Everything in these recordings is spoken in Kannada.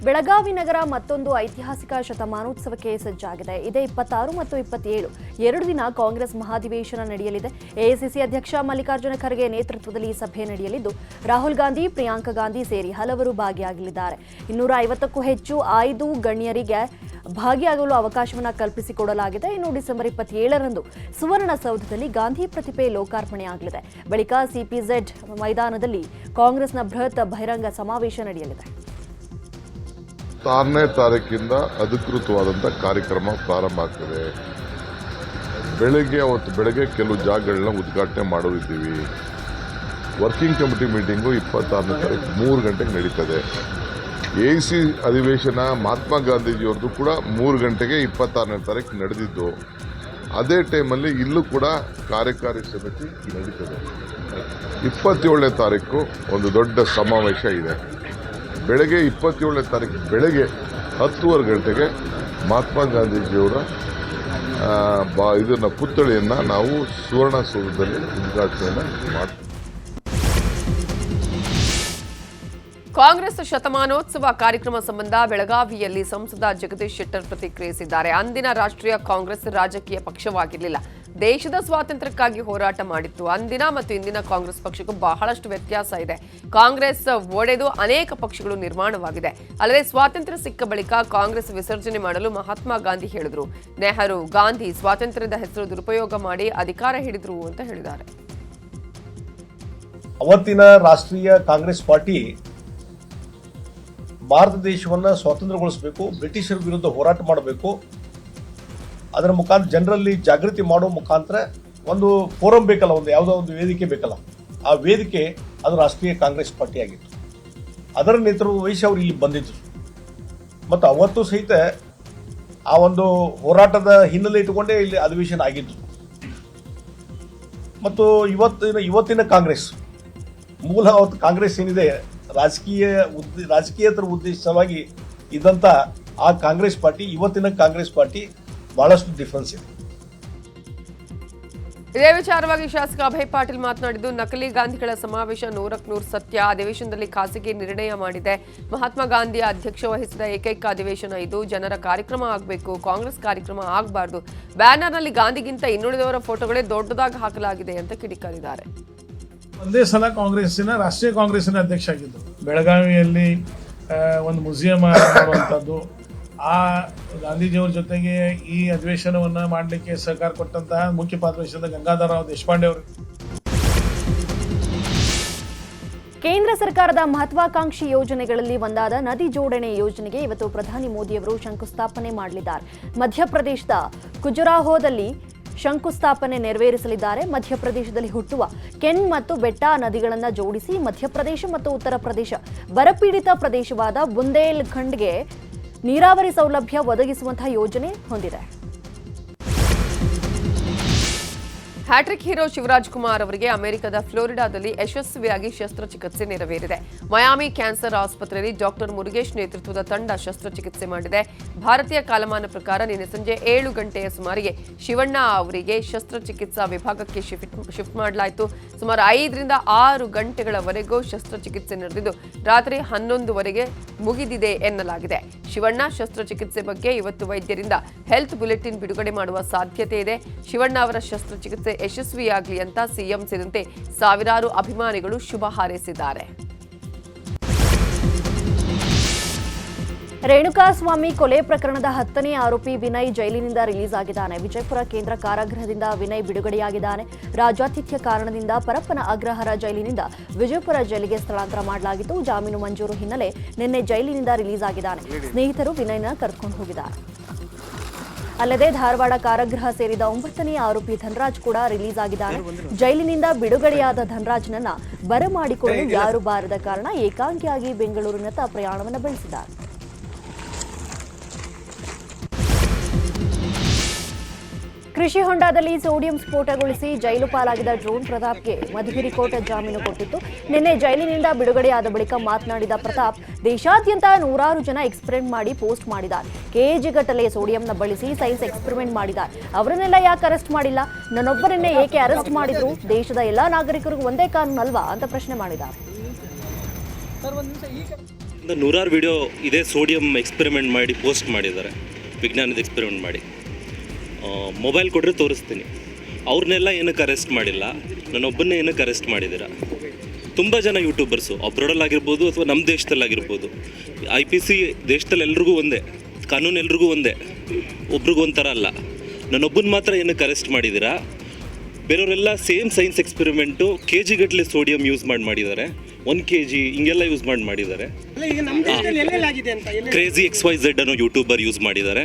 ಬೆಳಗಾವಿ ನಗರ ಮತ್ತೊಂದು ಐತಿಹಾಸಿಕ ಶತಮಾನೋತ್ಸವಕ್ಕೆ ಸಜ್ಜಾಗಿದೆ. ಇದೇ 26 ಮತ್ತು 27 ಎರಡು ದಿನ ಕಾಂಗ್ರೆಸ್ ಮಹಾಧಿವೇಶನ ನಡೆಯಲಿದೆ. ಎಐಸಿಸಿ ಅಧ್ಯಕ್ಷ ಮಲ್ಲಿಕಾರ್ಜುನ ಖರ್ಗೆ ನೇತೃತ್ವದಲ್ಲಿ ಸಭೆ ನಡೆಯಲಿದ್ದು ರಾಹುಲ್ ಗಾಂಧಿ, ಪ್ರಿಯಾಂಕಾ ಗಾಂಧಿ ಸೇರಿ ಹಲವರು ಭಾಗಿಯಾಗಲಿದ್ದಾರೆ. 250ಕ್ಕೂ ಹೆಚ್ಚು ಆಯ್ದ ಗಣ್ಯರಿಗೆ ಭಾಗಿಯಾಗಲು ಅವಕಾಶವನ್ನು ಕಲ್ಪಿಸಿಕೊಡಲಾಗಿದೆ. ಇನ್ನು ಡಿಸೆಂಬರ್ 27ರಂದು ಸುವರ್ಣಸೌಧದಲ್ಲಿ ಗಾಂಧಿ ಪ್ರತಿಮೆ ಲೋಕಾರ್ಪಣೆಯಾಗಲಿದೆ. ಬಳಿಕ ಸಿಪಿಜೆಡ್ ಮೈದಾನದಲ್ಲಿ ಕಾಂಗ್ರೆಸ್ನ ಬೃಹತ್ ಬಹಿರಂಗ ಸಮಾವೇಶ ನಡೆಯಲಿದೆ. 6ನೇ ತಾರೀಕಿಂದ ಅಧಿಕೃತವಾದಂಥ ಕಾರ್ಯಕ್ರಮ ಪ್ರಾರಂಭ ಆಗ್ತದೆ. ಬೆಳಗ್ಗೆ ಕೆಲವು ಜಾಗಗಳನ್ನ ಉದ್ಘಾಟನೆ ಮಾಡೋರಿದ್ದೀವಿ. ವರ್ಕಿಂಗ್ ಕಮಿಟಿ ಮೀಟಿಂಗು 26ನೇ ತಾರೀಕು 3 ಗಂಟೆಗೆ ನಡೀತದೆ. ಎಸಿ ಅಧಿವೇಶನ ಮಹಾತ್ಮ ಗಾಂಧೀಜಿಯವ್ರದ್ದು ಕೂಡ 3 ಗಂಟೆಗೆ 26ನೇ ತಾರೀಕು ನಡೆದಿದ್ದು. ಅದೇ ಟೈಮಲ್ಲಿ ಇಲ್ಲೂ ಕೂಡ ಕಾರ್ಯಕಾರಿ ಸಮಿತಿ ನಡೀತದೆ. 27ನೇ ತಾರೀಕು ಒಂದು ದೊಡ್ಡ ಸಮಾವೇಶ ಇದೆ. ಬೆಳಗ್ಗೆ 27ನೇ ತಾರೀಕು ಬೆಳಗ್ಗೆ 10:30 ಗಂಟೆಗೆ ಮಹಾತ್ಮ ಗಾಂಧೀಜಿಯವರ ಇದನ್ನು ಪುತ್ಥಳಿಯನ್ನು ನಾವು ಸುವರ್ಣಸೌಧದಲ್ಲಿ ಉದ್ಘಾಟನೆಯನ್ನು ಮಾಡ್ತೀವಿ. ಕಾಂಗ್ರೆಸ್ ಶತಮಾನೋತ್ಸವ ಕಾರ್ಯಕ್ರಮ ಸಂಬಂಧ ಬೆಳಗಾವಿಯಲ್ಲಿ ಸಂಸದ ಜಗದೀಶ್ ಶೆಟ್ಟರ್ ಪ್ರತಿಕ್ರಿಯಿಸಿದ್ದಾರೆ. ಅಂದಿನ ರಾಷ್ಟ್ರೀಯ ಕಾಂಗ್ರೆಸ್ ರಾಜಕೀಯ ಪಕ್ಷವಾಗಿರಲಿಲ್ಲ, ದೇಶದ ಸ್ವಾತಂತ್ರ್ಯಕ್ಕಾಗಿ ಹೋರಾಟ ಮಾಡಿತ್ತು. ಅಂದಿನ ಮತ್ತು ಇಂದಿನ ಕಾಂಗ್ರೆಸ್ ಪಕ್ಷಕ್ಕೂ ಬಹಳಷ್ಟು ವ್ಯತ್ಯಾಸ ಇದೆ. ಕಾಂಗ್ರೆಸ್ ಒಡೆದು ಅನೇಕ ಪಕ್ಷಗಳು ನಿರ್ಮಾಣವಾಗಿದೆ. ಅಲ್ಲದೆ ಸ್ವಾತಂತ್ರ್ಯ ಸಿಕ್ಕ ಬಳಿಕ ಕಾಂಗ್ರೆಸ್ ವಿಸರ್ಜನೆ ಮಾಡಲು ಮಹಾತ್ಮ ಗಾಂಧಿ ಹೇಳಿದ್ರು. ನೆಹರು, ಗಾಂಧಿ ಸ್ವಾತಂತ್ರ್ಯದ ಹೆಸರು ದುರುಪಯೋಗ ಮಾಡಿ ಅಧಿಕಾರ ಹಿಡಿದ್ರು ಅಂತ ಹೇಳಿದ್ದಾರೆ. ಅವತ್ತಿನ ರಾಷ್ಟ್ರೀಯ ಕಾಂಗ್ರೆಸ್ ಪಾರ್ಟಿ ಭಾರತ ದೇಶವನ್ನು ಸ್ವಾತಂತ್ರ್ಯಗೊಳಿಸಬೇಕು, ಬ್ರಿಟಿಷರ ವಿರುದ್ಧ ಹೋರಾಟ ಮಾಡಬೇಕು, ಅದರ ಮುಖಾಂತರ ಜನರಲ್ಲಿ ಜಾಗೃತಿ ಮಾಡೋ ಮುಖಾಂತರ ಒಂದು ಫೋರಂ ಬೇಕಲ್ಲ, ಒಂದು ಯಾವುದೋ ಒಂದು ವೇದಿಕೆ ಬೇಕಲ್ಲ, ಆ ವೇದಿಕೆ ಅದು ರಾಷ್ಟ್ರೀಯ ಕಾಂಗ್ರೆಸ್ ಪಾರ್ಟಿ ಆಗಿತ್ತು. ಅದರ ನೇತೃತ್ವ ವಹಿಸಿ ಅವರು ಇಲ್ಲಿ ಬಂದಿದ್ದರು. ಮತ್ತು ಅವತ್ತು ಸಹಿತ ಆ ಒಂದು ಹೋರಾಟದ ಹಿನ್ನೆಲೆ ಇಟ್ಟುಕೊಂಡೇ ಇಲ್ಲಿ ಅಧಿವೇಶನ ಆಗಿತ್ತು. ಮತ್ತು ಇವತ್ತಿನ ಕಾಂಗ್ರೆಸ್ ಮೂಲ ಅವತ್ತು ಕಾಂಗ್ರೆಸ್ ಏನಿದೆ ರಾಜಕೀಯೇತರ ಉದ್ದೇಶವಾಗಿ ಇದ್ದಂಥ ಆ ಕಾಂಗ್ರೆಸ್ ಪಾರ್ಟಿ ಇವತ್ತಿನ ಕಾಂಗ್ರೆಸ್ ಪಾರ್ಟಿ ಬಹಳಷ್ಟು ಡಿಫರೆನ್ಸ್ ಇದೆ. ಇದೇ ವಿಚಾರವಾಗಿ ಶಾಸಕ ಅಭಯ್ ಪಾಟೀಲ್ ಮಾತನಾಡಿದ್ದು, ನಕಲಿ ಗಾಂಧಿಗಳ ಸಮಾವೇಶ 100% ಸತ್ಯ. ಅಧಿವೇಶನದಲ್ಲಿ ಖಾಸಗಿ ನಿರ್ಣಯ ಮಾಡಿದೆ. ಮಹಾತ್ಮ ಗಾಂಧಿಯ ಅಧ್ಯಕ್ಷ ವಹಿಸಿದ ಏಕೈಕ ಅಧಿವೇಶನ ಇದು. ಜನರ ಕಾರ್ಯಕ್ರಮ ಆಗಬೇಕು, ಕಾಂಗ್ರೆಸ್ ಕಾರ್ಯಕ್ರಮ ಆಗಬಾರ್ದು. ಬ್ಯಾನರ್ನಲ್ಲಿ ಗಾಂಧಿಗಿಂತ ಇನ್ನುಳಿದವರ ಫೋಟೋಗಳೇ ದೊಡ್ಡದಾಗಿ ಹಾಕಲಾಗಿದೆ ಅಂತ ಕಿಡಿಕಾರಿದ್ದಾರೆ. ಒಂದೇ ಸಲ ರಾಷ್ಟ್ರೀಯ ಕಾಂಗ್ರೆಸ್ಸಿನ ಅಧ್ಯಕ್ಷ ಆಗಿದ್ದು. ಬೆಳಗಾವಿಯಲ್ಲಿ ಒಂದು ಮ್ಯೂಸಿಯಂ ಮಾಡುವಂಥದ್ದು, ಆ ಗಾಂಧೀಜಿಯವರ ಜೊತೆಗೆ ಈ ಅಧಿವೇಶನವನ್ನು ಮಾಡಲಿಕ್ಕೆ ಸಹಕಾರ ಕೊಟ್ಟಂತಹ ಮುಖ್ಯ ಪಾತ್ರ ವಹಿಸಿದ ಗಂಗಾಧರರಾವ್ ದೇಶಪಾಂಡೆ ಅವರು. ಕೇಂದ್ರ ಸರ್ಕಾರದ ಮಹತ್ವಾಕಾಂಕ್ಷಿ ಯೋಜನೆಗಳಲ್ಲಿ ಒಂದಾದ ನದಿ ಜೋಡಣೆ ಯೋಜನೆಗೆ ಇವತ್ತು ಪ್ರಧಾನಿ ಮೋದಿಯವರು ಶಂಕುಸ್ಥಾಪನೆ ಮಾಡಲಿದ್ದಾರೆ. ಮಧ್ಯಪ್ರದೇಶದ ಖಜುರಾಹೋದಲ್ಲಿ ಶಂಕುಸ್ಥಾಪನೆ ನೆರವೇರಿಸಲಿದ್ದಾರೆ. ಮಧ್ಯಪ್ರದೇಶದಲ್ಲಿ ಹುಟ್ಟುವ ಕೆನ್ ಮತ್ತು ಬೆಟ್ಟಾ ನದಿಗಳನ್ನು ಜೋಡಿಸಿ ಮಧ್ಯಪ್ರದೇಶ ಮತ್ತು ಉತ್ತರ ಪ್ರದೇಶ ಬರಪೀಡಿತ ಪ್ರದೇಶವಾದ ಬುಂದೇಲ್ಖಂಡ್ಗೆ ನೀರಾವರಿ ಸೌಲಭ್ಯ ಒದಗಿಸುವಂತಹ ಯೋಜನೆ ಹೊಂದಿದೆ. ಹ್ಯಾಟ್ರಿಕ್ ಹೀರೋ ಶಿವರಾಜ್ ಕುಮಾರ್ ಅವರಿಗೆ ಅಮೆರಿಕದ ಫ್ಲೋರಿಡಾದಲ್ಲಿ ಯಶಸ್ವಿಯಾಗಿ ಶಸ್ತ್ರಚಿಕಿತ್ಸೆ ನೆರವೇರಿದೆ. ಮಯಾಮಿ ಕ್ಯಾನ್ಸರ್ ಆಸ್ಪತ್ರೆಯಲ್ಲಿ ಡಾಕ್ಟರ್ ಮುರುಗೇಶ್ ನೇತೃತ್ವದ ತಂಡ ಶಸ್ತ್ರಚಿಕಿತ್ಸೆ ಮಾಡಿದೆ. ಭಾರತೀಯ ಕಾಲಮಾನ ಪ್ರಕಾರ ನಿನ್ನೆ ಸಂಜೆ 7 ಗಂಟೆಯ ಸುಮಾರಿಗೆ ಶಿವಣ್ಣ ಅವರಿಗೆ ಶಸ್ತ್ರಚಿಕಿತ್ಸಾ ವಿಭಾಗಕ್ಕೆ ಶಿಫ್ಟ್ ಮಾಡಲಾಯಿತು. ಸುಮಾರು 5ರಿಂದ 6 ಗಂಟೆಗಳವರೆಗೂ ಶಸ್ತ್ರಚಿಕಿತ್ಸೆ ನಡೆದಿದ್ದು ರಾತ್ರಿ 11ವರೆಗೆ ಮುಗಿದಿದೆ ಎನ್ನಲಾಗಿದೆ. ಶಿವಣ್ಣ ಶಸ್ತ್ರಚಿಕಿತ್ಸೆ ಬಗ್ಗೆ ಇವತ್ತು ವೈದ್ಯರಿಂದ ಹೆಲ್ತ್ ಬುಲೆಟಿನ್ ಬಿಡುಗಡೆ ಮಾಡುವ ಸಾಧ್ಯತೆ ಇದೆ. ಶಿವಣ್ಣ ಅವರ ಶಸ್ತ್ರಚಿಕಿತ್ಸೆ ಯಶಸ್ವಿಯಾಗಲಿ ಅಂತ ಸಿಎಂ ಸೇರಿದಂತೆ ಸಾವಿರಾರು ಅಭಿಮಾನಿಗಳು ಶುಭ ಹಾರೈಸಿದ್ದಾರೆ. ರೇಣುಕಾಸ್ವಾಮಿ ಕೊಲೆ ಪ್ರಕರಣದ 10ನೇ ಆರೋಪಿ ವಿನಯ್ ಜೈಲಿನಿಂದ ರಿಲೀಸ್ ಆಗಿದ್ದಾನೆ. ವಿಜಯಪುರ ಕೇಂದ್ರ ಕಾರಾಗೃಹದಿಂದ ವಿನಯ್ ಬಿಡುಗಡೆಯಾಗಿದ್ದಾನೆ. ರಾಜಾತಿಥ್ಯ ಕಾರಣದಿಂದ ಪರಪ್ಪನ ಅಗ್ರಹಾರ ಜೈಲಿನಿಂದ ವಿಜಯಪುರ ಜೈಲಿಗೆ ಸ್ಥಳಾಂತರ ಮಾಡಲಾಗಿತ್ತು. ಜಾಮೀನು ಮಂಜೂರು ಹಿನ್ನೆಲೆ ನಿನ್ನೆ ಜೈಲಿನಿಂದ ರಿಲೀಸ್ ಆಗಿದ್ದಾನೆ. ಸ್ನೇಹಿತರು ವಿನಯ್ನ ಕರೆದುಕೊಂಡು ಹೋಗಿದ್ದಾರೆ. ಅಲ್ಲದೆ ಧಾರವಾಡ ಕಾರಾಗೃಹ ಸೇರಿದ 9ನೇ ಆರೋಪಿ ಧನರಾಜ್ ಕೂಡ ರಿಲೀಸ್ ಆಗಿದ್ದಾನೆ. ಜೈಲಿನಿಂದ ಬಿಡುಗಡೆಯಾದ ಧನರಾಜ್ನನ್ನ ಬರಮಾಡಿಕೊಳ್ಳಲು ಯಾರು ಬಾರದ ಕಾರಣ ಏಕಾಂಗಿಯಾಗಿ ಬೆಂಗಳೂರಿನತ್ತ ಪ್ರಯಾಣವನ್ನು ಬೆಳೆಸಿದ್ದಾರೆ. ಕೃಷಿ ಹೊಂಡದಲ್ಲಿ ಸೋಡಿಯಂ ಸ್ಫೋಟಗೊಳಿಸಿ ಜೈಲು ಪಾಲಾಗಿದ್ದ ಡ್ರೋನ್ ಪ್ರತಾಪ್ಗೆ ಮಧುಗಿರಿ ಕೋರ್ಟ್ ಜಾಮೀನು ಕೊಟ್ಟಿತ್ತು. ನಿನ್ನೆ ಜೈಲಿನಿಂದ ಬಿಡುಗಡೆಯಾದ ಬಳಿಕ ಮಾತನಾಡಿದ ಪ್ರತಾಪ್, ದೇಶಾದ್ಯಂತ 100 ಜನ ಎಕ್ಸ್ಪೆರಿಮೆಂಟ್ ಮಾಡಿ ಪೋಸ್ಟ್ ಮಾಡಿದ್ದಾರೆ. ಕೆಜಿಗಟ್ಟಲೆ ಸೋಡಿಯಂನ ಬಳಸಿ ಸೈನ್ಸ್ ಎಕ್ಸ್ಪೆರಿಮೆಂಟ್ ಮಾಡಿದ್ದಾರೆ. ಅವರನ್ನೆಲ್ಲ ಯಾಕೆ ಅರೆಸ್ಟ್ ಮಾಡಿಲ್ಲ? ನನ್ನೊಬ್ಬರನ್ನೇ ಏಕೆ ಅರೆಸ್ಟ್ ಮಾಡಿದ್ರು? ದೇಶದ ಎಲ್ಲಾ ನಾಗರಿಕರಿಗೂ ಒಂದೇ ಕಾನೂನು ಅಲ್ವಾ ಅಂತ ಪ್ರಶ್ನೆ ಮಾಡಿದ್ದಾರೆ. ನೂರಾರು ವಿಡಿಯೋ ಇದೇ ಸೋಡಿಯಂ ಎಕ್ಸ್ಪೆರಿಮೆಂಟ್ ಮಾಡಿ ಪೋಸ್ಟ್ ಮಾಡಿದ್ದಾರೆ, ವಿಜ್ಞಾನದ ಎಕ್ಸ್ಪೆರಿಮೆಂಟ್ ಮಾಡಿ. ಮೊಬೈಲ್ ಕೊಟ್ಟರೆ ತೋರಿಸ್ತೀನಿ. ಅವ್ರನ್ನೆಲ್ಲ ಏನಕ್ಕೆ ಅರೆಸ್ಟ್ ಮಾಡಿಲ್ಲ, ನನ್ನೊಬ್ಬನ್ನೇ ಏನಕ್ಕೆ ಅರೆಸ್ಟ್ ಮಾಡಿದ್ದೀರಾ? ತುಂಬ ಜನ ಯೂಟ್ಯೂಬರ್ಸು ಅಬ್ರಾಡಲ್ಲಾಗಿರ್ಬೋದು ಅಥವಾ ನಮ್ಮ ದೇಶದಲ್ಲಾಗಿರ್ಬೋದು, IPC ದೇಶದಲ್ಲಿ ಎಲ್ರಿಗೂ ಒಂದೇ, ಕಾನೂನು ಎಲ್ರಿಗೂ ಒಂದೇ, ಒಬ್ರಿಗೂ ಒಂಥರ ಅಲ್ಲ. ನನ್ನೊಬ್ಬನ ಮಾತ್ರ ಏನಕ್ಕೆ ಅರೆಸ್ಟ್ ಮಾಡಿದ್ದೀರಾ? ಬೇರೆಯವರೆಲ್ಲ ಸೇಮ್ ಸೈನ್ಸ್ ಎಕ್ಸ್ಪೆರಿಮೆಂಟು KG ಗಟ್ಟಲೆ ಸೋಡಿಯಂ ಯೂಸ್ ಮಾಡಿದ್ದಾರೆ, 1 kg ಹಿಂಗೆಲ್ಲ ಯೂಸ್ ಮಾಡಿದ್ದಾರೆ. ಕ್ರೇಜಿ XYZ ಅನ್ನೋ ಯೂಟ್ಯೂಬರ್ ಯೂಸ್ ಮಾಡಿದ್ದಾರೆ.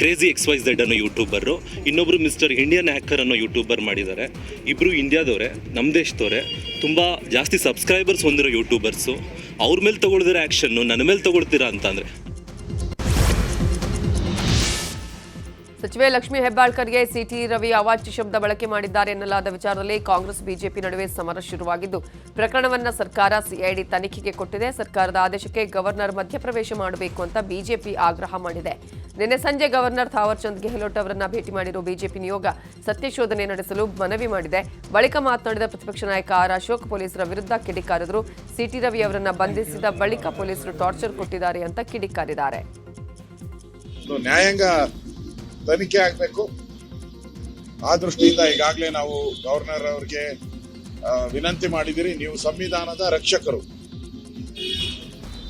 ಕ್ರೇಜಿ XYZ ಅನ್ನೋ ಯೂಟ್ಯೂಬರು, ಇನ್ನೊಬ್ರು ಮಿಸ್ಟರ್ ಇಂಡಿಯನ್ ಹ್ಯಾಕರ್ ಅನ್ನೋ ಯೂಟ್ಯೂಬರ್ ಮಾಡಿದ್ದಾರೆ. ಇಬ್ಬರು ಇಂಡಿಯಾದವರೇ, ನಮ್ಮ ದೇಶದವರೇ, ತುಂಬ ಜಾಸ್ತಿ ಸಬ್ಸ್ಕ್ರೈಬರ್ಸ್ ಹೊಂದಿರೋ ಯೂಟ್ಯೂಬರ್ಸು. ಅವ್ರ ಮೇಲೆ ತಗೊಳ್ದಿರೋ ಆ್ಯಕ್ಷನ್ನು ನನ್ನ ಮೇಲೆ ತಗೊಳ್ತೀರಾ ಅಂತಂದರೆ ಸಚಿವೆ ಲಕ್ಷ್ಮೀ ಹೆಬ್ಬಾಳ್ಕರ್ಗೆ CT ರವಿ ಅವಾಚ್ಯ ಶಬ್ದ ಬಳಕೆ ಮಾಡಿದ್ದಾರೆ ಎನ್ನಲಾದ ವಿಚಾರದಲ್ಲಿ ಕಾಂಗ್ರೆಸ್ ಬಿಜೆಪಿ ನಡುವೆ ಸಮರ ಶುರುವಾಗಿದ್ದು, ಪ್ರಕರಣವನ್ನ ಸರ್ಕಾರ CID ತನಿಖೆಗೆ ಕೊಟ್ಟಿದೆ. ಸರ್ಕಾರದ ಆದೇಶಕ್ಕೆ ಗವರ್ನರ್ ಮಧ್ಯಪ್ರವೇಶ ಮಾಡಬೇಕು ಅಂತ ಬಿಜೆಪಿ ಆಗ್ರಹ ಮಾಡಿದೆ. ನಿನ್ನೆ ಸಂಜೆ ಗವರ್ನರ್ ಥಾವರ್ ಚಂದ್ ಗೆಹ್ಲೋಟ್ ಅವರನ್ನ ಭೇಟಿ ಮಾಡಿರುವ ಬಿಜೆಪಿ ನಿಯೋಗ ಸತ್ಯಶೋಧನೆ ನಡೆಸಲು ಮನವಿ ಮಾಡಿದೆ. ಬಳಿಕ ಮಾತನಾಡಿದ ಪ್ರತಿಪಕ್ಷ ನಾಯಕ R ಅಶೋಕ್ ಪೊಲೀಸರ ವಿರುದ್ಧ ಕಿಡಿಕಾರಿದರು. CT ರವಿ ಅವರನ್ನ ಬಂಧಿಸಿದ ಬಳಿಕ ಪೊಲೀಸರು ಟಾರ್ಚರ್ ಕೊಟ್ಟಿದ್ದಾರೆ ಅಂತ ಕಿಡಿಕಾರಿದ್ದಾರೆ. ನ್ಯಾಯಾಂಗ ತನಿಖೆ ಆಗಬೇಕು. ಆ ದೃಷ್ಟಿಯಿಂದ ಈಗಾಗಲೇ ನಾವು ಗವರ್ನರ್ ಅವರಿಗೆ ವಿನಂತಿ ಮಾಡಿದಿರಿ. ನೀವು ಸಂವಿಧಾನದ ರಕ್ಷಕರು,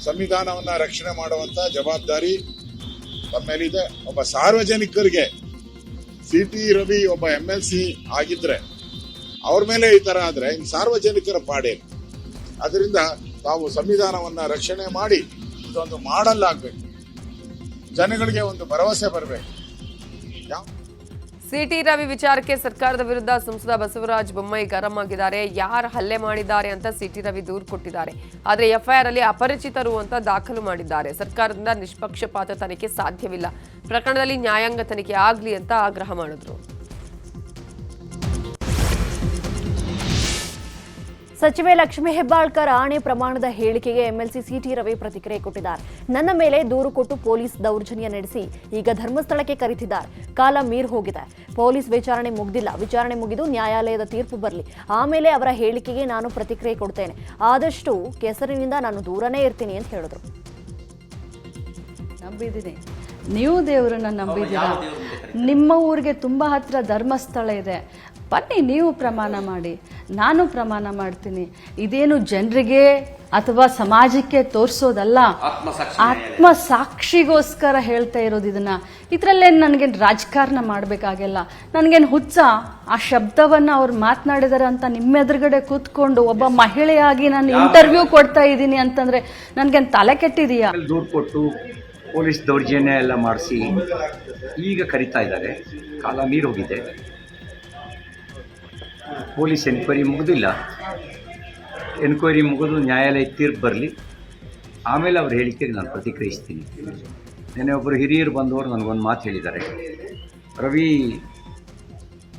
ಸಂವಿಧಾನವನ್ನ ರಕ್ಷಣೆ ಮಾಡುವಂತ ಜವಾಬ್ದಾರಿ ತಮ್ಮೇಲಿದೆ. ಒಬ್ಬ ಸಾರ್ವಜನಿಕರಿಗೆ CT ರವಿ ಒಬ್ಬ MLC ಆಗಿದ್ರೆ ಅವ್ರ ಮೇಲೆ ಈ ತರ ಆದ್ರೆ ಇನ್ನು ಸಾರ್ವಜನಿಕರ ಪಾಡೇನು? ಅದರಿಂದ ತಾವು ಸಂವಿಧಾನವನ್ನ ರಕ್ಷಣೆ ಮಾಡಿ ಇದೊಂದು ಮಾಡಲ್ ಆಗ್ಬೇಕು, ಜನಗಳಿಗೆ ಒಂದು ಭರವಸೆ ಬರಬೇಕು. CT ರವಿ ವಿಚಾರಕ್ಕೆ ಸರ್ಕಾರದ ವಿರುದ್ಧ ಸಂಸದ ಬಸವರಾಜ ಬೊಮ್ಮಾಯಿ ಗರಂ ಆಗಿದ್ದಾರೆ. ಯಾರು ಹಲ್ಲೆ ಮಾಡಿದ್ದಾರೆ ಅಂತ CT ರವಿ ದೂರು ಕೊಟ್ಟಿದ್ದಾರೆ. ಆದರೆ FIR ಅಲ್ಲಿ ಅಪರಿಚಿತರು ಅಂತ ದಾಖಲು ಮಾಡಿದ್ದಾರೆ. ಸರ್ಕಾರದಿಂದ ನಿಷ್ಪಕ್ಷಪಾತ ತನಿಖೆ ಸಾಧ್ಯವಿಲ್ಲ. ಪ್ರಕರಣದಲ್ಲಿ ನ್ಯಾಯಾಂಗ ತನಿಖೆ ಆಗಲಿ ಅಂತ ಆಗ್ರಹ ಮಾಡಿದ್ರು. ಸಚಿವೆ ಲಕ್ಷ್ಮೀ ಹೆಬ್ಬಾಳ್ಕರ್ ಆಣೆ ಪ್ರಮಾಣದ ಹೇಳಿಕೆಗೆ MLC CT ರವಿ ಪ್ರತಿಕ್ರಿಯೆ ಕೊಟ್ಟಿದ್ದಾರೆ. ನನ್ನ ಮೇಲೆ ದೂರು ಕೊಟ್ಟು ಪೊಲೀಸ್ ದೌರ್ಜನ್ಯ ನಡೆಸಿ ಈಗ ಧರ್ಮಸ್ಥಳಕ್ಕೆ ಕರೆತಿದ್ದಾರೆ. ಕಾಲ ಮೀರ್ ಹೋಗಿದೆ. ಪೊಲೀಸ್ ವಿಚಾರಣೆ ಮುಗ್ದಿಲ್ಲ. ವಿಚಾರಣೆ ಮುಗಿದು ನ್ಯಾಯಾಲಯದ ತೀರ್ಪು ಬರಲಿ, ಆಮೇಲೆ ಅವರ ಹೇಳಿಕೆಗೆ ನಾನು ಪ್ರತಿಕ್ರಿಯೆ ಕೊಡ್ತೇನೆ. ಆದಷ್ಟು ಕೆಸರಿನಿಂದ ನಾನು ದೂರನೇ ಇರ್ತೀನಿ ಅಂತ ಹೇಳಿದ್ರು. ನಂಬಿದ್ದೀನಿ, ನೀವು ದೇವರನ್ನ ನಂಬಿದ್ದೀರಾ. ನಿಮ್ಮ ಊರಿಗೆ ತುಂಬ ಹತ್ರ ಧರ್ಮಸ್ಥಳ ಇದೆ, ಬನ್ನಿ ನೀವು ಪ್ರಮಾಣ ಮಾಡಿ, ನಾನು ಪ್ರಮಾಣ ಮಾಡ್ತೀನಿ. ಇದೇನು ಜನರಿಗೆ ಅಥವಾ ಸಮಾಜಕ್ಕೆ ತೋರಿಸೋದಲ್ಲ, ಆತ್ಮ ಸಾಕ್ಷಿಗೋಸ್ಕರ ಹೇಳ್ತಾ ಇರೋದು ಇದನ್ನ. ಇದರಲ್ಲೇನು ನನಗೇನು ರಾಜಕಾರಣ ಮಾಡಬೇಕಾಗಿಲ್ಲ. ನನಗೇನು ಹುಚ್ಚ ಆ ಶಬ್ದವನ್ನು ಅವ್ರು ಮಾತನಾಡಿದಾರೆ ಅಂತ ನಿಮ್ಮ ಎದುರುಗಡೆ ಕೂತ್ಕೊಂಡು ಒಬ್ಬ ಮಹಿಳೆಯಾಗಿ ನಾನು ಇಂಟರ್ವ್ಯೂ ಕೊಡ್ತಾ ಇದ್ದೀನಿ ಅಂತಂದ್ರೆ ನನಗೇನು ತಲೆ ಕೆಟ್ಟಿದೆಯಾ? ದೂರು ಕೊಟ್ಟು ಪೊಲೀಸ್ ದೌರ್ಜನ್ಯ ಎಲ್ಲ ಮಾಡಿಸಿ ಈಗ ಕರೀತಾ ಇದ್ದಾರೆ. ಕಾಲ ಮೀರಿ ಹೋಗಿದೆ. Police enquiry ಮುಗಿದಿಲ್ಲ. ಎನ್ಕ್ವೈರಿ ಮುಗಿದು ನ್ಯಾಯಾಲಯ ತೀರ್ಪು ಬರಲಿ, ಆಮೇಲೆ ಅವ್ರ ಹೇಳಿಕೆಗೆ ನಾನು ಪ್ರತಿಕ್ರಿಯಿಸ್ತೀನಿ. ನೆನ್ನೆ ಒಬ್ಬರು ಹಿರಿಯರು ಬಂದವರು ನನಗೊಂದು ಮಾತು ಹೇಳಿದ್ದಾರೆ, ರವಿ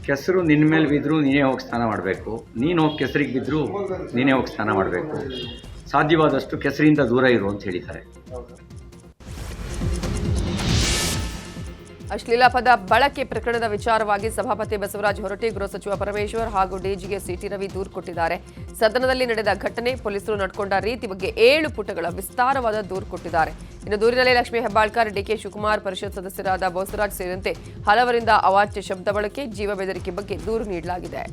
ಕೆಸರು ನಿನ್ನ ಮೇಲೆ ಬಿದ್ದರೂ ನೀನೇ ಹೋಗಿ ಸ್ನಾನ ಮಾಡಬೇಕು, ನೀನು ಹೋಗಿ ಕೆಸರಿಗೆ ಬಿದ್ದರೂ ನೀನೇ ಹೋಗಿ ಸ್ನಾನ ಮಾಡಬೇಕು, ಸಾಧ್ಯವಾದಷ್ಟು ಕೆಸರಿಂದ ದೂರ ಇರು ಅಂತ ಹೇಳಿದ್ದಾರೆ. ಅಶ್ಲೀಲ ಪದ ಬಳಕೆ ಪ್ರಕರಣದ ವಿಚಾರವಾಗಿ ಸಭಾಪತಿ ಬಸವರಾಜ ಹೊರಟ್ಟಿ, ಗೃಹ ಸಚಿವ ಪರಮೇಶ್ವರ್ ಹಾಗೂ DGಗೆ CT ರವಿ ದೂರು ಕೊಟ್ಟಿದ್ದಾರೆ. ಸದನದಲ್ಲಿ ನಡೆದ ಘಟನೆ, ಪೊಲೀಸರು ನಡ್ಕೊಂಡ ರೀತಿ ಬಗ್ಗೆ 7 ಪುಟಗಳ ವಿಸ್ತಾರವಾದ ದೂರು ಕೊಟ್ಟಿದ್ದಾರೆ. ಇನ್ನು ದೂರಿನಲ್ಲಿ ಲಕ್ಷ್ಮೀ ಹೆಬ್ಬಾಳ್ಕರ್, DK ಶಿವಕುಮಾರ್, ಪರಿಷತ್ ಸದಸ್ಯರಾದ ಬೋಸರಾಜ್ ಸೇರಿದಂತೆ ಹಲವರಿಂದ ಅವಾಚ್ಯ ಶಬ್ದ ಬಳಕೆ, ಜೀವ ಬೆದರಿಕೆ ಬಗ್ಗೆ ದೂರು ನೀಡಲಾಗಿದೆ.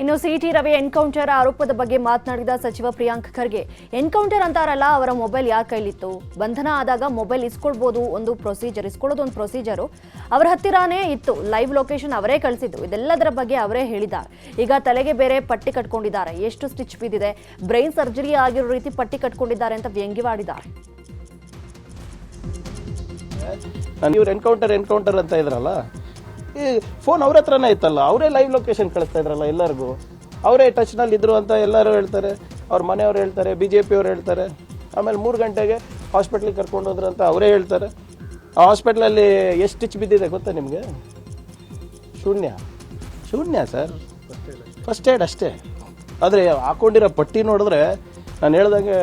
ಇನ್ನು CT ರವಿ ಎನ್ಕೌಂಟರ್ ಆರೋಪದ ಬಗ್ಗೆ ಮಾತನಾಡಿದ ಸಚಿವ ಪ್ರಿಯಾಂಕ್ ಖರ್ಗೆ, ಎನ್ಕೌಂಟರ್ ಅಂತಾರಲ್ಲ, ಅವರ ಮೊಬೈಲ್ ಯಾರ ಕೈಲಿತ್ತು? ಬಂಧನ ಆದಾಗ ಮೊಬೈಲ್ ಇಸ್ಕೊಳ್ಬೋದು, ಒಂದು ಪ್ರೊಸೀಜರ್, ಇಸ್ಕೊಳ್ಳೋದು ಒಂದು ಪ್ರೊಸೀಜರು. ಅವರ ಹತ್ತಿರಾನೇ ಇತ್ತು, ಲೈವ್ ಲೊಕೇಶನ್ ಅವರೇ ಕಳಿಸಿದ್ದು, ಇದೆಲ್ಲದರ ಬಗ್ಗೆ ಅವರೇ ಹೇಳಿದ್ದಾರೆ. ಈಗ ತಲೆಗೆ ಬೇರೆ ಪಟ್ಟಿ ಕಟ್ಕೊಂಡಿದ್ದಾರೆ, ಎಷ್ಟು ಸ್ಟಿಚ್ ಬಿದ್ದಿದೆ, ಬ್ರೈನ್ ಸರ್ಜರಿ ಆಗಿರೋ ರೀತಿ ಪಟ್ಟಿ ಕಟ್ಕೊಂಡಿದ್ದಾರೆ ಅಂತ ವ್ಯಂಗ್ಯವಾಡಿದ್ದಾರೆ. ಇವ್ರು ಎನ್ಕೌಂಟರ್ ಅಂತ ಇದ್ರಲ್ಲ, ಈ ಫೋನ್ ಅವ್ರ ಹತ್ರನೇ ಇತ್ತಲ್ಲ, ಅವರೇ ಲೈವ್ ಲೊಕೇಶನ್ ಕಳಿಸ್ತಾ ಇದ್ರಲ್ಲ ಎಲ್ಲರಿಗೂ. ಅವರೇ ಟಚ್ನಲ್ಲಿ ಇದ್ರು ಅಂತ ಎಲ್ಲರೂ ಹೇಳ್ತಾರೆ, ಅವ್ರ ಮನೆಯವ್ರು ಹೇಳ್ತಾರೆ, BJP ಅವ್ರು ಹೇಳ್ತಾರೆ. ಆಮೇಲೆ 3 ಗಂಟೆಗೆ ಹಾಸ್ಪಿಟ್ಲಿಗೆ ಕರ್ಕೊಂಡು ಹೋದ್ರು ಅಂತ ಅವರೇ ಹೇಳ್ತಾರೆ. ಆ ಹಾಸ್ಪಿಟ್ಲಲ್ಲಿ ಎಷ್ಟು ಸ್ಟಿಚ್ ಬಿದ್ದಿದೆ ಗೊತ್ತಾ ನಿಮಗೆ? ಶೂನ್ಯ ಸರ್, ಫಸ್ಟ್ ಏಡ್ ಅಷ್ಟೇ. ಆದರೆ ಹಾಕೊಂಡಿರೋ ಪಟ್ಟಿ ನೋಡಿದ್ರೆ ನಾನು ಹೇಳ್ದಂಗೆ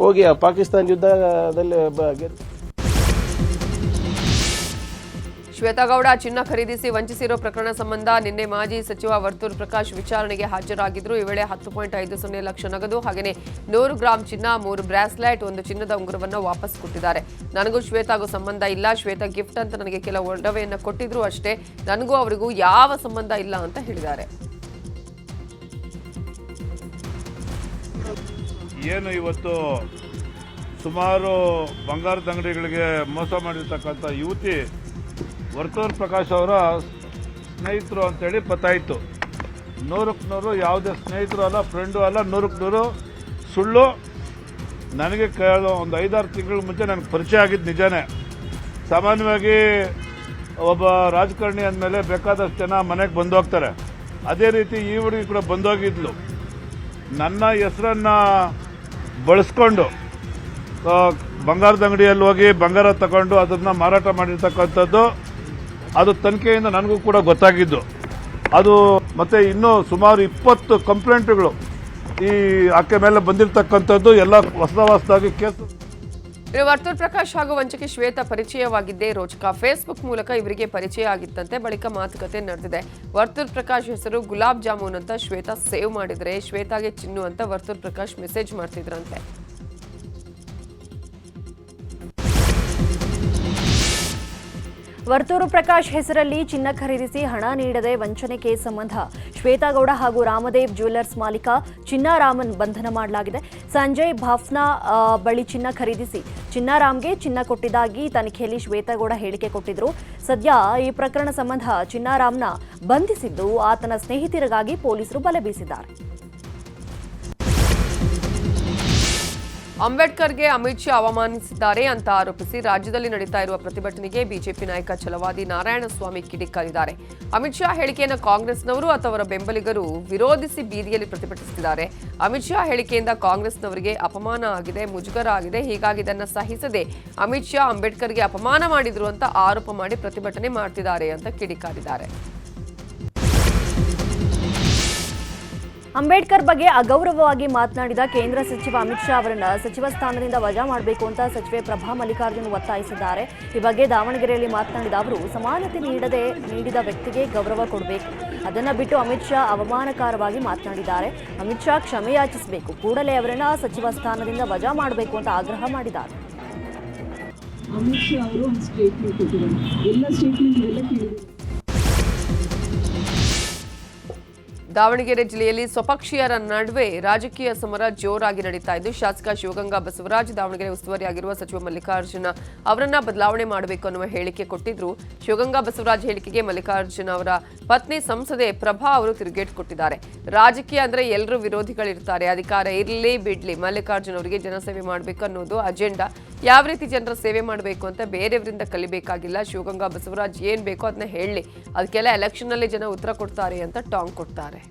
ಹೋಗಿ ಪಾಕಿಸ್ತಾನ ಯುದ್ಧದಲ್ಲಿ ಶ್ವೇತಾಗೌಡ ಚಿನ್ನ ಖರೀದಿಸಿ ವಂಚಿಸಿರೋ ಪ್ರಕರಣ ಸಂಬಂಧ ನಿನ್ನೆ ಮಾಜಿ ಸಚಿವ ವರ್ತೂರ್ ಪ್ರಕಾಶ್ ವಿಚಾರಣೆಗೆ ಹಾಜರಾಗಿದ್ರು. ಈ ವೇಳೆ 10.50 ಲಕ್ಷ ನಗದು ಹಾಗೆಯೇ 100 ಗ್ರಾಂ ಚಿನ್ನ, 3 ಬ್ರಾಸ್ಲೆಟ್, 1 ಚಿನ್ನದ ಉಂಗುರವನ್ನು ವಾಪಸ್ ಕೊಟ್ಟಿದ್ದಾರೆ. ನನಗೂ ಶ್ವೇತಾಗೂ ಸಂಬಂಧ ಇಲ್ಲ. ಶ್ವೇತಾ ಗಿಫ್ಟ್ ಅಂತ ನನಗೆ ಕೆಲವು ಒಡವೆಯನ್ನು ಕೊಟ್ಟಿದ್ರು ಅಷ್ಟೇ. ನನಗೂ ಅವರಿಗೂ ಯಾವ ಸಂಬಂಧ ಇಲ್ಲ ಅಂತ ಹೇಳಿದ್ದಾರೆ. ಏನು ಇವತ್ತು ಸುಮಾರು ಬಂಗಾರದ ಅಂಗಡಿಗಳಿಗೆ ಮೋಸ ಮಾಡಿರ್ತಕ್ಕಂಥ ಯುವತಿ ವರ್ತೂರ್ ಪ್ರಕಾಶ್ ಅವರ ಸ್ನೇಹಿತರು ಅಂತೇಳಿ ಪತ್ತಾಯಿತು. 100ಕ್ಕೆ 100 ಯಾವುದೇ ಸ್ನೇಹಿತರು ಅಲ್ಲ, ಫ್ರೆಂಡು ಅಲ್ಲ, 100ಕ್ಕೆ 100 ಸುಳ್ಳು. ನನಗೆ ಒಂದು 5-6 ತಿಂಗಳ ಮುಂಚೆ ನನಗೆ ಪರಿಚಯ ಆಗಿದ್ದು ನಿಜಾನೇ. ಸಾಮಾನ್ಯವಾಗಿ ಒಬ್ಬ ರಾಜಕಾರಣಿ ಅಂದಮೇಲೆ ಬೇಕಾದಷ್ಟು ಜನ ಮನೆಗೆ ಬಂದೋಗ್ತಾರೆ. ಅದೇ ರೀತಿ ಈ ಹುಡುಗಿ ಕೂಡ ಬಂದೋಗಿದ್ಲು. ನನ್ನ ಹೆಸರನ್ನು ಬಳಸ್ಕೊಂಡು ಬಂಗಾರದ ಅಂಗಡಿಯಲ್ಲಿ ಹೋಗಿ ಬಂಗಾರ ತಗೊಂಡು ಅದನ್ನು ಮಾರಾಟ ಮಾಡಿರ್ತಕ್ಕಂಥದ್ದು ಅದು ತನಿಖೆಯಿಂದ ನನಗೂ ಕೂಡ ಗೊತ್ತಾಗಿದ್ದು. ಅದು ಮತ್ತೆ ಇನ್ನೂ ಸುಮಾರು 20 ಕಂಪ್ಲೇಂಟ್ಗಳು ಈ ಆಕೆ ಮೇಲೆ ಬಂದಿರತಕ್ಕಂಥದ್ದು ಎಲ್ಲ ಹೊಸದಾಗಿ ಕೇಸು. ವರ್ತೂರ್ ಪ್ರಕಾಶ್ ಹಾಗೂ ವಂಚಕಿ ಶ್ವೇತಾ ಪರಿಚಯವಾಗಿದ್ದೇ ರೋಚಕ. ಫೇಸ್ಬುಕ್ ಮೂಲಕ ಇವರಿಗೆ ಪರಿಚಯ ಆಗಿತ್ತಂತೆ. ಬಳಿಕ ಮಾತುಕತೆ ನಡೆದಿದೆ. ವರ್ತೂರ್ ಪ್ರಕಾಶ್ ಹೆಸರು ಗುಲಾಬ್ ಜಾಮೂನ್ ಅಂತ ಶ್ವೇತಾ ಸೇವ್ ಮಾಡಿದ್ರೆ, ಶ್ವೇತಾಗೆ ಚಿನ್ನು ಅಂತ ವರ್ತೂರ್ ಪ್ರಕಾಶ್ ಮೆಸೇಜ್ ಮಾಡ್ತಿದ್ರಂತೆ. ವರ್ತೂರು ಪ್ರಕಾಶ್ ಹೆಸರಲ್ಲಿ ಚಿನ್ನ ಖರೀದಿಸಿ ಹಣ ನೀಡದೆ ವಂಚನೆ ಕೇಸ್ ಸಂಬಂಧ ಶ್ವೇತಾಗೌಡ ಹಾಗೂ ರಾಮದೇವ್ ಜ್ಯುವೆಲ್ಲರ್ಸ್ ಮಾಲೀಕ ಚಿನ್ನಾರಾಮನ್ ಬಂಧನ ಮಾಡಲಾಗಿದೆ. ಸಂಜಯ್ ಭಾಫ್ನಾ ಬಳಿ ಚಿನ್ನ ಖರೀದಿಸಿ ಚಿನ್ನಾರಾಮ್ಗೆ ಚಿನ್ನ ಕೊಟ್ಟಿದ್ದಾಗಿ ತನಿಖೆಯಲ್ಲಿ ಶ್ವೇತಾಗೌಡ ಹೇಳಿಕೆ ಕೊಟ್ಟಿದ್ರು. ಸದ್ಯ ಈ ಪ್ರಕರಣ ಸಂಬಂಧ ಚಿನ್ನಾರಾಮ್ನ ಬಂಧಿಸಿದ್ದು ಆತನ ಸ್ನೇಹಿತರಿಗಾಗಿ ಪೊಲೀಸರು ಬಲೆ ಬೀಸಿದ್ದಾರೆ. ಅಂಬೇಡ್ಕರ್ಗೆ ಅಮಿತ್ ಶಾ ಅವಮಾನಿಸಿದ್ದಾರೆ ಅಂತ ಆರೋಪಿಸಿ ರಾಜ್ಯದಲ್ಲಿ ನಡೀತಾ ಇರುವ ಪ್ರತಿಭಟನೆಗೆ ಬಿಜೆಪಿ ನಾಯಕ ಛಲವಾದಿ ನಾರಾಯಣಸ್ವಾಮಿ ಕಿಡಿಕಾರಿದ್ದಾರೆ. ಅಮಿತ್ ಶಾ ಹೇಳಿಕೆಯನ್ನು ಕಾಂಗ್ರೆಸ್ನವರು ಅಥವಾ ಅವರ ಬೆಂಬಲಿಗರು ವಿರೋಧಿಸಿ ಬೀದಿಯಲ್ಲಿ ಪ್ರತಿಭಟಿಸುತ್ತಿದ್ದಾರೆ. ಅಮಿತ್ ಶಾ ಹೇಳಿಕೆಯಿಂದ ಕಾಂಗ್ರೆಸ್ನವರಿಗೆ ಅಪಮಾನ ಆಗಿದೆ, ಮುಜುಗರ ಆಗಿದೆ. ಹೀಗಾಗಿ ಇದನ್ನು ಸಹಿಸದೆ ಅಮಿತ್ ಶಾ ಅಂಬೇಡ್ಕರ್ಗೆ ಅಪಮಾನ ಮಾಡಿದ್ರು ಅಂತ ಆರೋಪ ಮಾಡಿ ಪ್ರತಿಭಟನೆ ಮಾಡ್ತಿದ್ದಾರೆ ಅಂತ ಕಿಡಿಕಾರಿದ್ದಾರೆ. ಅಂಬೇಡ್ಕರ್ ಬಗ್ಗೆ ಅಗೌರವವಾಗಿ ಮಾತನಾಡಿದ ಕೇಂದ್ರ ಸಚಿವ ಅಮಿತ್ ಶಾ ಅವರನ್ನ ಸಚಿವ ಸ್ಥಾನದಿಂದ ವಜಾ ಮಾಡಬೇಕು ಅಂತ ಸಚಿವೆ ಪ್ರಭಾ ಮಲ್ಲಿಕಾರ್ಜುನ್ ಒತ್ತಾಯಿಸಿದ್ದಾರೆ. ಈ ಬಗ್ಗೆ ದಾವಣಗೆರೆಯಲ್ಲಿ ಮಾತನಾಡಿದ ಅವರು, ಸಮಾನತೆ ನೀಡಿದ ವ್ಯಕ್ತಿಗೆ ಗೌರವ ಕೊಡಬೇಕು. ಅದನ್ನ ಬಿಟ್ಟು ಅಮಿತ್ ಶಾ ಅವಮಾನಕಾರವಾಗಿ ಮಾತನಾಡಿದ್ದಾರೆ. ಅಮಿತ್ ಶಾ ಕ್ಷಮೆ ಯಾಚಿಸಬೇಕು. ಕೂಡಲೇ ಅವರನ್ನ ಸಚಿವ ಸ್ಥಾನದಿಂದ ವಜಾ ಮಾಡಬೇಕು ಅಂತ ಆಗ್ರಹ ಮಾಡಿದ್ದಾರೆ. ಅಮಿತ್ ಶಾ ಅವರು ಒಂದು ಸ್ಟೇಟ್ಮೆಂಟ್ ಕೊಟ್ಟಿದ್ದಾರೆ. ಎಲ್ಲ ಸ್ಟೇಟ್ಮೆಂಟ್ ಎಲ್ಲ ಕೇಳಿದ್ದಾರೆ. ದಾವಣಗೆರೆ ಜಿಲ್ಲೆಯಲ್ಲಿ ಸ್ವಪಕ್ಷೀಯರ ನಡುವೆ ರಾಜಕೀಯ ಸಮರ ಜೋರಾಗಿ ನಡೀತಾ ಇದ್ದು, ಶಾಸಕ ಶಿವಗಂಗಾ ಬಸವರಾಜ್ ದಾವಣಗೆರೆ ಉಸ್ತುವಾರಿಯಾಗಿರುವ ಸಚಿವ ಮಲ್ಲಿಕಾರ್ಜುನ ಅವರನ್ನ ಬದಲಾವಣೆ ಮಾಡಬೇಕು ಅನ್ನುವ ಹೇಳಿಕೆ ಕೊಟ್ಟಿದ್ರು. ಶಿವಗಂಗಾ ಬಸವರಾಜ್ ಹೇಳಿಕೆಗೆ ಮಲ್ಲಿಕಾರ್ಜುನ ಅವರ ಪತ್ನಿ ಸಂಸದೆ ಪ್ರಭಾ ಅವರು ತಿರುಗೇಟು ಕೊಟ್ಟಿದ್ದಾರೆ. ರಾಜಕೀಯ ಅಂದ್ರೆ ಎಲ್ಲರೂ ವಿರೋಧಿಗಳಿರ್ತಾರೆ, ಅಧಿಕಾರ ಇರಲಿ ಬಿಡ್ಲಿ, ಮಲ್ಲಿಕಾರ್ಜುನ ಅವರಿಗೆ ಜನಸೇವೆ ಮಾಡಬೇಕು ಅನ್ನೋದು ಅಜೆಂಡಾ. ಯಾವ ರೀತಿ ಜನರ ಸೇವೆ ಮಾಡಬೇಕು ಅಂತ ಬೇರೆಯವರಿಂದ ಕಲಿಬೇಕಾಗಿಲ್ಲ. ಶಿವಗಂಗಾ ಬಸವರಾಜ್ ಏನ್ ಬೇಕೋ ಅದನ್ನ ಹೇಳಲಿ, ಅದಕ್ಕೆಲ್ಲ ಎಲೆಕ್ಷನ್ ನಲ್ಲಿ ಜನ ಉತ್ತರ ಕೊಡ್ತಾರೆ ಅಂತ ಟಾಂಗ್ ಕೊಡ್ತಾರೆ.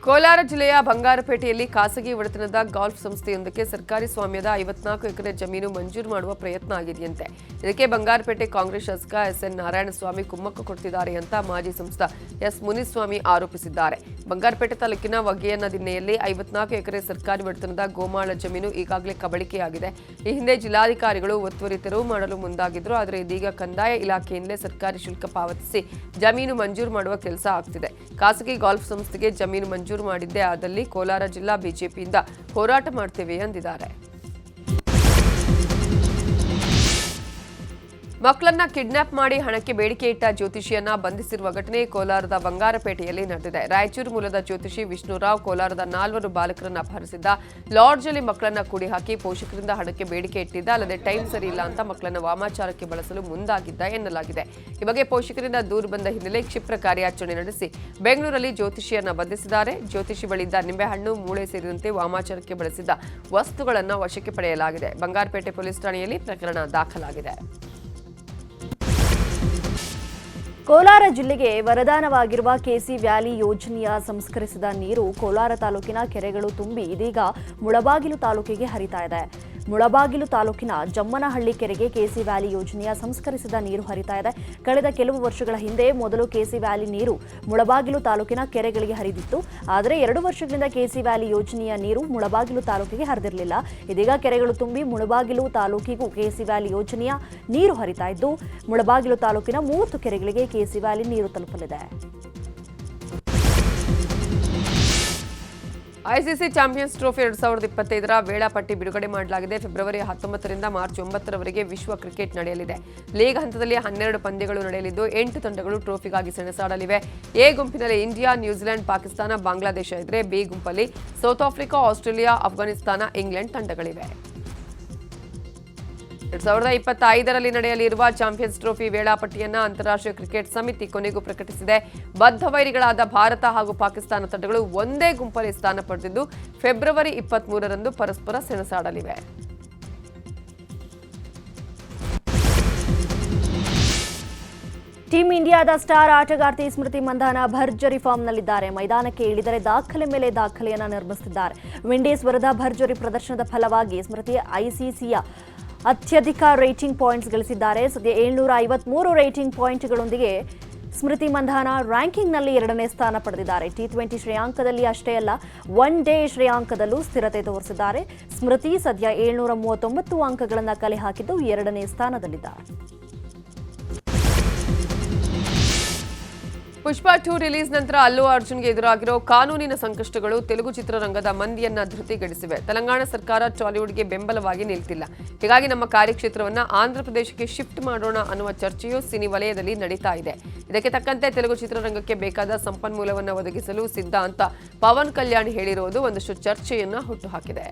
ಕೋಲಾರ ಜಿಲ್ಲೆಯ ಬಂಗಾರಪೇಟೆಯಲ್ಲಿ ಖಾಸಗಿ ಒಡೆತನದ ಗಾಲ್ಫ್ ಸಂಸ್ಥೆಯೊಂದಕ್ಕೆ ಸರ್ಕಾರಿ ಸ್ವಾಮ್ಯದ 54 ಎಕರೆ ಜಮೀನು ಮಂಜೂರು ಮಾಡುವ ಪ್ರಯತ್ನ ಆಗಿದೆಯಂತೆ. ಇದಕ್ಕೆ ಬಂಗಾರಪೇಟೆ ಕಾಂಗ್ರೆಸ್ ಶಾಸಕ ಎಸ್ಎನ್ ನಾರಾಯಣಸ್ವಾಮಿ ಕುಮ್ಮಕ್ಕು ಕೊಡ್ತಿದ್ದಾರೆ ಅಂತ ಮಾಜಿ ಸಂಸದ ಎಸ್ ಮುನಿಸ್ವಾಮಿ ಆರೋಪಿಸಿದ್ದಾರೆ. ಬಂಗಾರಪೇಟೆ ತಾಲೂಕಿನ ವಗೆಯನ್ನ ದಿನ್ನೆಯಲ್ಲಿ 54 ಎಕರೆ ಸರ್ಕಾರಿ ಒಡೆತನದ ಗೋಮಾಳ ಜಮೀನು ಈಗಾಗಲೇ ಕಬಳಿಕೆಯಾಗಿದೆ. ಈ ಹಿಂದೆ ಜಿಲ್ಲಾಧಿಕಾರಿಗಳು ಒತ್ತುವರಿ ತೆರವು ಮಾಡಲು ಮುಂದಾಗಿದ್ರು. ಆದರೆ ಇದೀಗ ಕಂದಾಯ ಇಲಾಖೆಯಿಂದಲೇ ಸರ್ಕಾರಿ ಶುಲ್ಕ ಪಾವತಿಸಿ ಜಮೀನು ಮಂಜೂರು ಮಾಡುವ ಕೆಲಸ ಆಗ್ತಿದೆ. ಖಾಸಗಿ ಗಾಲ್ಫ್ ಸಂಸ್ಥೆಗೆ ಜಮೀನು ಮಂಜೂರು ಮಾಡಿದ್ದೇ ಆದಲ್ಲಿ ಕೋಲಾರ ಜಿಲ್ಲಾ ಬಿಜೆಪಿಯಿಂದ ಹೋರಾಟ ಮಾಡ್ತೇವೆ ಎಂದಿದ್ದಾರೆ. ಮಕ್ಕಳನ್ನ ಕಿಡ್ನಾಪ್ ಮಾಡಿ ಹಣಕ್ಕೆ ಬೇಡಿಕೆ ಇಟ್ಟ ಜ್ಯೋತಿಷಿಯನ್ನ ಬಂಧಿಸಿರುವ ಘಟನೆ ಕೋಲಾರದ ಬಂಗಾರಪೇಟೆಯಲ್ಲಿ ನಡೆದಿದೆ. ರಾಯಚೂರು ಮೂಲದ ಜ್ಯೋತಿಷಿ ವಿಷ್ಣುರಾವ್ ಕೋಲಾರದ 4 ಬಾಲಕರನ್ನ ಅಪಹರಿಸಿದ್ದ. ಲಾಡ್ಜ್ನಲ್ಲಿ ಮಕ್ಕಳನ್ನ ಕೂಡಿ ಹಾಕಿ ಪೋಷಕರಿಂದ ಹಣಕ್ಕೆ ಬೇಡಿಕೆ ಇಟ್ಟಿದ್ದ. ಅಲ್ಲದೆ ಟೈಮ್ ಸರಿ ಇಲ್ಲ ಅಂತ ಮಕ್ಕಳನ್ನ ವಾಮಾಚಾರಕ್ಕೆ ಬಳಸಲು ಮುಂದಾಗಿದ್ದ ಎನ್ನಲಾಗಿದೆ. ಈ ಬಗ್ಗೆ ಪೋಷಕರಿಂದ ದೂರು ಬಂದ ಹಿನ್ನೆಲೆ ಕ್ಷಿಪ್ರ ಕಾರ್ಯಾಚರಣೆ ನಡೆಸಿ ಬೆಂಗಳೂರಲ್ಲಿ ಜ್ಯೋತಿಷಿಯನ್ನ ಬಂಧಿಸಿದ್ದಾರೆ. ಜ್ಯೋತಿಷಿ ಬಳಿಯಿಂದ ನಿಂಬೆಹಣ್ಣು, ಮೂಳೆ ಸೇರಿದಂತೆ ವಾಮಾಚಾರಕ್ಕೆ ಬಳಸಿದ್ದ ವಸ್ತುಗಳನ್ನು ವಶಕ್ಕೆ ಪಡೆಯಲಾಗಿದೆ. ಬಂಗಾರಪೇಟೆ ಪೊಲೀಸ್ ಠಾಣೆಯಲ್ಲಿ ಪ್ರಕರಣ ದಾಖಲಾಗಿದೆ. ಕೋಲಾರ ಜಿಲ್ಲೆಗೆ ವರದಾನವಾಗಿರುವ ಕೆಸಿ ವ್ಯಾಲಿ ಯೋಜನೆಯ ಸಂಸ್ಕರಿಸಿದ ನೀರು ಕೋಲಾರ ತಾಲೂಕಿನ ಕೆರೆಗಳು ತುಂಬಿ ಇದೀಗ ಮುಳಬಾಗಿಲು ತಾಲೂಕಿಗೆ ಹರಿತಾ ಇದೆ. ಮುಳಬಾಗಿಲು ತಾಲೂಕಿನ ಜಮ್ಮನಹಳ್ಳಿ ಕೆರೆಗೆ ಕೆಸಿ ವ್ಯಾಲಿ ಯೋಜನೆಯ ಸಂಸ್ಕರಿಸಿದ ನೀರು ಹರಿತಾ ಇದೆ. ಕಳೆದ ಕೆಲವು ವರ್ಷಗಳ ಹಿಂದೆ ಮೊದಲು ಕೆಸಿ ವ್ಯಾಲಿ ನೀರು ಮುಳಬಾಗಿಲು ತಾಲೂಕಿನ ಕೆರೆಗಳಿಗೆ ಹರಿದಿತ್ತು. ಆದರೆ 2 ವರ್ಷಗಳಿಂದ ಕೆಸಿ ವ್ಯಾಲಿ ಯೋಜನೆಯ ನೀರು ಮುಳಬಾಗಿಲು ತಾಲೂಕಿಗೆ ಹರಿದಿರಲಿಲ್ಲ. ಇದೀಗ ಕೆರೆಗಳು ತುಂಬಿ ಮುಳಬಾಗಿಲು ತಾಲೂಕಿಗೂ ಕೆಸಿ ವ್ಯಾಲಿ ಯೋಜನೆಯ ನೀರು ಹರಿತಾ ಇದ್ದು, ಮುಳಬಾಗಿಲು ತಾಲೂಕಿನ 30 ಕೆರೆಗಳಿಗೆ ಕೆಸಿ ವ್ಯಾಲಿ ನೀರು ತಲುಪಲಿದೆ. ಐಸಿಸಿ ಚಾಂಪಿಯನ್ಸ್ ಟ್ರೋಫಿ 2025ರ ವೇಳಾಪಟ್ಟಿ ಬಿಡುಗಡೆ ಮಾಡಲಾಗಿದೆ. ಫೆಬ್ರವರಿ 19ರಿಂದ ಮಾರ್ಚ್ 9ರವರೆಗೆ ವಿಶ್ವ ಕ್ರಿಕೆಟ್ ನಡೆಯಲಿದೆ. ಲೀಗ್ ಹಂತದಲ್ಲಿ 12 ಪಂದ್ಯಗಳು ನಡೆಯಲಿದ್ದು 8 ತಂಡಗಳು ಟ್ರೋಫಿಗಾಗಿ ಸೆಣಸಾಡಲಿವೆ. ಎ ಗುಂಪಿನಲ್ಲಿ ಇಂಡಿಯಾ, ನ್ಯೂಜಿಲೆಂಡ್, ಪಾಕಿಸ್ತಾನ, ಬಾಂಗ್ಲಾದೇಶ ಇದ್ದರೆ ಬಿ ಗುಂಪಲ್ಲಿ South Africa, Australia, Afghanistan, England ತಂಡಗಳಿವೆ. 2025ರಲ್ಲಿ ನಡೆಯಲಿರುವ ಚಾಂಪಿಯನ್ಸ್ ಟ್ರೋಫಿ ವೇಳಾಪಟ್ಟಿಯನ್ನ ಅಂತಾರಾಷ್ಟ್ರೀಯ ಕ್ರಿಕೆಟ್ ಸಮಿತಿ ಕೊನೆಗೂ ಪ್ರಕಟಿಸಿದೆ. ಬದ್ಧ ವೈರಿಗಳಾದ ಭಾರತ ಹಾಗೂ ಪಾಕಿಸ್ತಾನ ತಂಡಗಳು ಒಂದೇ ಗುಂಪಲ್ಲಿ ಸ್ಥಾನ ಪಡೆದಿದ್ದು ಫೆಬ್ರವರಿ 23ರಂದು ಪರಸ್ಪರ ಸೆಣಸಾಡಲಿವೆ. ಟೀಂ ಇಂಡಿಯಾದ ಸ್ಟಾರ್ ಆಟಗಾರ್ತಿ ಸ್ಮೃತಿ ಮಂಧಾನ ಭರ್ಜರಿ ಫಾರ್ಮ್ನಲ್ಲಿದ್ದಾರೆ. ಮೈದಾನಕ್ಕೆ ಇಳಿದರೆ ದಾಖಲೆ ಮೇಲೆ ದಾಖಲೆಯನ್ನು ನಿರ್ಮಿಸುತ್ತಿದ್ದಾರೆ. ವಿಂಡೀಸ್ ವಿರುದ್ಧ ಭರ್ಜರಿ ಪ್ರದರ್ಶನದ ಫಲವಾಗಿ ಸ್ಮೃತಿ ಐಸಿಸಿಯ ಅತ್ಯಧಿಕ ರೇಟಿಂಗ್ ಪಾಯಿಂಟ್ಸ್ ಗಳಿಸಿದ್ದಾರೆ. ಸದ್ಯ 753 ರೇಟಿಂಗ್ ಪಾಯಿಂಟ್ಗಳೊಂದಿಗೆ ಸ್ಮೃತಿ ಮಂಧಾನ ರ್ಯಾಂಕಿಂಗ್ನಲ್ಲಿ 2ನೇ ಸ್ಥಾನ ಪಡೆದಿದ್ದಾರೆ. T20 ಶ್ರೇಯಾಂಕದಲ್ಲಿ ಅಷ್ಟೇ ಅಲ್ಲ, 1 ಡೇ ಶ್ರೇಯಾಂಕದಲ್ಲೂ ಸ್ಥಿರತೆ ತೋರಿಸಿದ್ದಾರೆ. ಸ್ಮೃತಿ ಸದ್ಯ 739 ಅಂಕಗಳನ್ನು ಕಲೆ ಹಾಕಿದ್ದು 2ನೇ ಸ್ಥಾನದಲ್ಲಿದ್ದಾರೆ. ಪುಷ್ಪ 2 ರಿಲೀಸ್ ನಂತರ ಅಲ್ಲು ಅರ್ಜುನ್ಗೆ ಎದುರಾಗಿರೋ ಕಾನೂನಿನ ಸಂಕಷ್ಟಗಳು ತೆಲುಗು ಚಿತ್ರರಂಗದ ಮಂದಿಯನ್ನ ಧೃತಿಗಡಿಸಿವೆ. ತೆಲಂಗಾಣ ಸರ್ಕಾರ ಟಾಲಿವುಡ್ಗೆ ಬೆಂಬಲವಾಗಿ ನಿಲ್ತಿಲ್ಲ. ಹೀಗಾಗಿ ನಮ್ಮ ಕಾರ್ಯಕ್ಷೇತ್ರವನ್ನ ಆಂಧ್ರಪ್ರದೇಶಕ್ಕೆ ಶಿಫ್ಟ್ ಮಾಡೋಣ ಅನ್ನುವ ಚರ್ಚೆಯು ಸಿನಿ ವಲಯದಲ್ಲಿ ನಡೀತಾ ಇದೆ. ಇದಕ್ಕೆ ತಕ್ಕಂತೆ ತೆಲುಗು ಚಿತ್ರರಂಗಕ್ಕೆ ಬೇಕಾದ ಸಂಪನ್ಮೂಲವನ್ನು ಒದಗಿಸಲು ಸಿದ್ಧ ಅಂತ ಪವನ್ ಕಲ್ಯಾಣ್ ಹೇಳಿರುವುದು ಒಂದಷ್ಟು ಚರ್ಚೆಯನ್ನ ಹುಟ್ಟುಹಾಕಿದೆ.